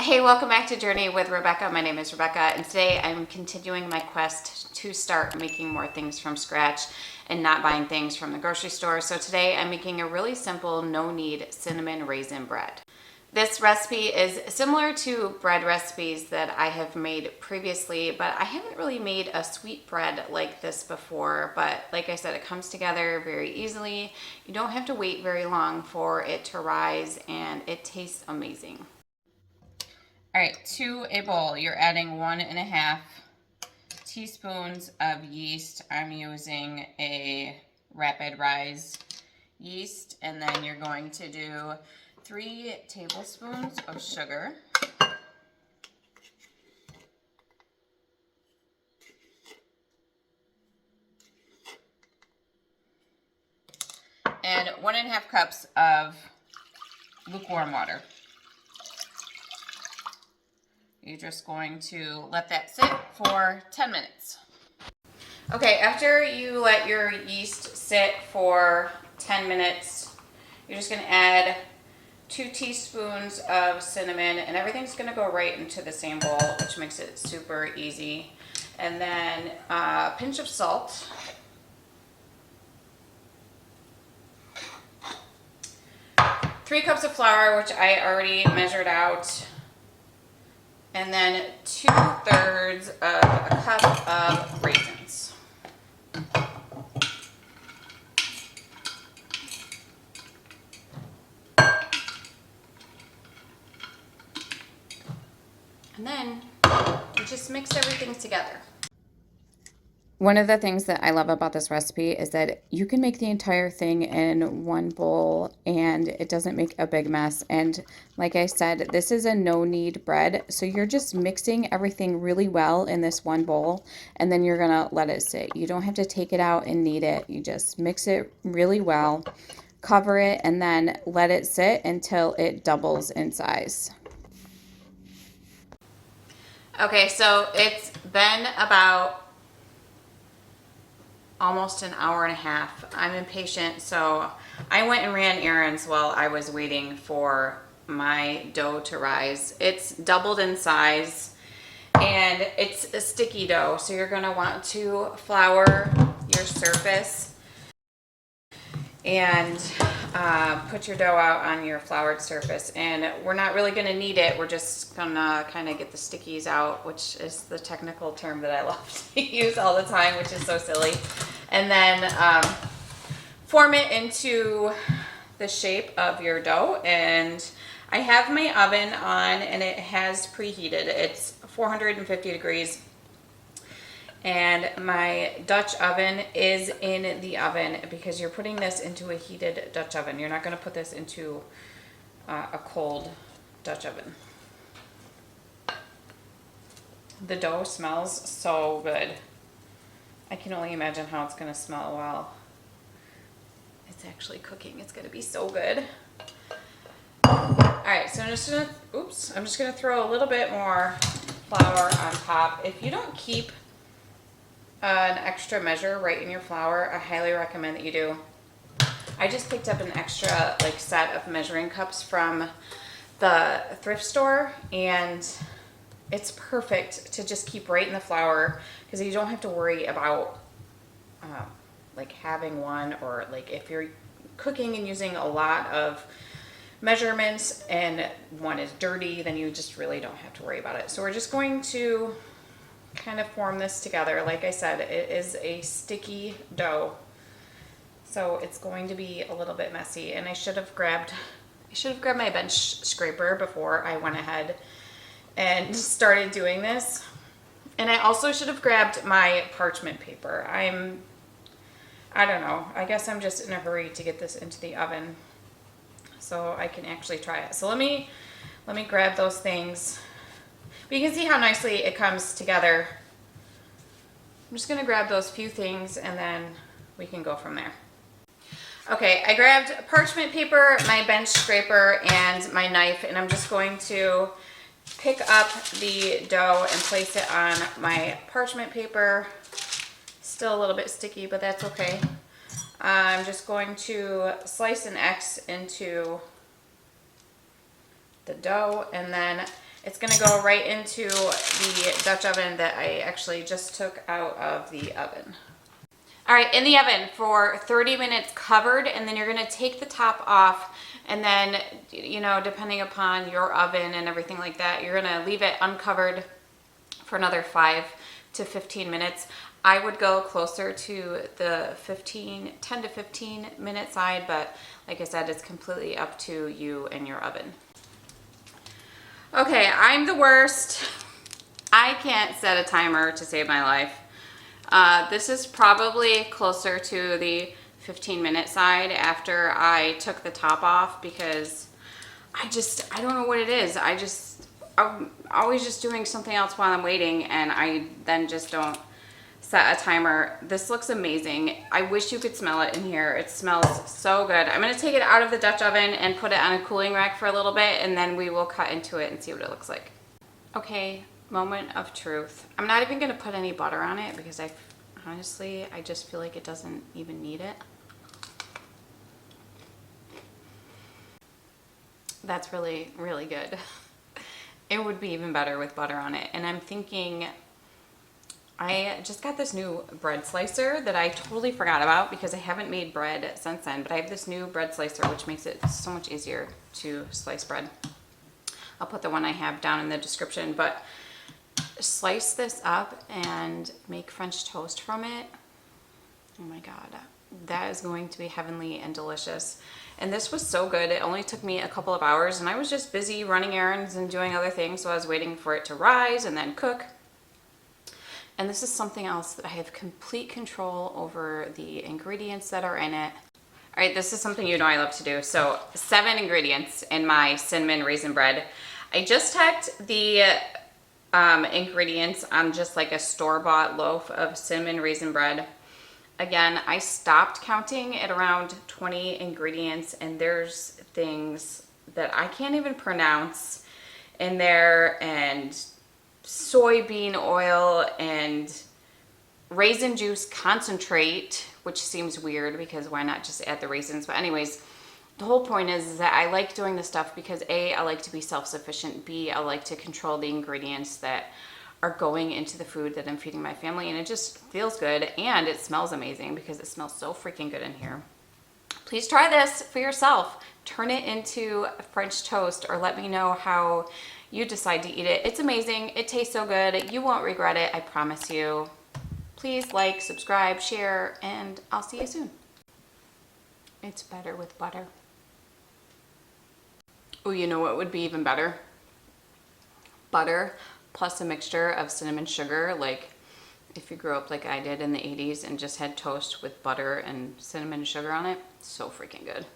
Hey, welcome back to Journey with Rebecca. My name is Rebecca, and today I'm continuing my quest to start making more things from scratch and not buying things from the grocery store. So today I'm making a really simple, no-knead cinnamon raisin bread. This recipe is similar to bread recipes that I have made previously, but I haven't really made a sweet bread like this before. But like I said, it comes together very easily. You don't have to wait very long for it to rise, and it tastes amazing. All right, to a bowl, you're adding 1.5 teaspoons of yeast. I'm using a rapid rise yeast, and then you're going to do 3 tablespoons of sugar. And 1.5 cups of lukewarm water. You're just going to let that sit for 10 minutes. Okay, after you let your yeast sit for 10 minutes, you're just going to add 2 teaspoons of cinnamon, and everything's going to go right into the same bowl, which makes it super easy. And then a pinch of salt. Three cups of flour, which I already measured out. And then 2/3 of a cup of raisins. And then you just mix everything together. One of the things that I love about this recipe is that you can make the entire thing in one bowl and it doesn't make a big mess. And like I said, this is a no-knead bread. So you're just mixing everything really well in this one bowl, and then you're gonna let it sit. You don't have to take it out and knead it. You just mix it really well, cover it, and then let it sit until it doubles in size. Okay, so it's been about almost an hour and a half. I'm impatient, so I went and ran errands while I was waiting for my dough to rise. It's doubled in size and it's a sticky dough, so you're gonna want to flour your surface and put your dough out on your floured surface. And we're not really gonna knead it, we're just gonna kind of get the stickies out, which is the technical term that I love to use all the time, which is so silly. And then form it into the shape of your dough. And I have my oven on and it has preheated. It's 450 degrees. And my Dutch oven is in the oven because you're putting this into a heated Dutch oven. You're not going to put this into a cold Dutch oven. The dough smells so good. I can only imagine how it's going to smell while it's actually cooking. It's going to be so good. All right, so I'm just going to throw a little bit more flour on top. If you don't keep an extra measure right in your flour, I highly recommend that you do. I just picked up an extra set of measuring cups from the thrift store, and it's perfect to just keep right in the flour because you don't have to worry about having one, or if you're cooking and using a lot of measurements and one is dirty, then you just really don't have to worry about it. So we're just going to kind of form this together. Like I said, it is a sticky dough, so it's going to be a little bit messy. And I should have grabbed my bench scraper before I went ahead and started doing this. And I also should have grabbed my parchment paper. I don't know, I guess I'm just in a hurry to get this into the oven so I can actually try it. So let me grab those things. But you can see how nicely it comes together. I'm just gonna grab those few things and then we can go from there. Okay, I grabbed parchment paper, my bench scraper, and my knife, and I'm just going to pick up the dough and place it on my parchment paper. Still a little bit sticky, but that's okay. I'm just going to slice an X into the dough, and then It's gonna go right into the Dutch oven that I actually just took out of the oven. All right, in the oven for 30 minutes covered, and then you're gonna take the top off, and then, you know, depending upon your oven and everything like that, you're gonna leave it uncovered for another 5 to 15 minutes. I would go closer to the 10 to 15 minute side, but like I said, it's completely up to you and your oven. Okay, I'm the worst. I can't set a timer to save my life. This is probably closer to the 15-minute side after I took the top off, because I don't know what it is. I'm always just doing something else while I'm waiting, and I then just don't set a timer. This looks amazing. I wish you could smell it in here. It smells so good. I'm gonna take it out of the Dutch oven and put it on a cooling rack for a little bit, and then we will cut into it and see what it looks like. Okay, moment of truth. I'm not even gonna put any butter on it because honestly, I just feel like it doesn't even need it. That's really, really good. It would be even better with butter on it. And I'm thinking, I just got this new bread slicer that I totally forgot about because I haven't made bread since then, but I have this new bread slicer which makes it so much easier to slice bread. I'll put the one I have down in the description, but slice this up and make French toast from it. Oh my God, that is going to be heavenly and delicious. And this was so good. It only took me a couple of hours, and I was just busy running errands and doing other things, so I was waiting for it to rise and then cook. And this is something else that I have complete control over the ingredients that are in it. All right, this is something you know I love to do. So 7 ingredients in my cinnamon raisin bread. I just checked the ingredients on just like a store-bought loaf of cinnamon raisin bread. Again, I stopped counting at around 20 ingredients, and there's things that I can't even pronounce in there, and soybean oil and raisin juice concentrate, which seems weird because why not just add the raisins? But anyways, the whole point is that I like doing this stuff because A, I like to be self-sufficient, B, I like to control the ingredients that are going into the food that I'm feeding my family, and it just feels good, and it smells amazing because it smells so freaking good in here. Please try this for yourself. Turn it into French toast, or let me know how you decide to eat it. It's amazing. It tastes so good. You won't regret it, I promise you. Please like, subscribe, share, and I'll see you soon. It's better with butter. Oh, you know what would be even better? Butter plus a mixture of cinnamon sugar, like if you grew up like I did in the 80s and just had toast with butter and cinnamon sugar on it. So freaking good.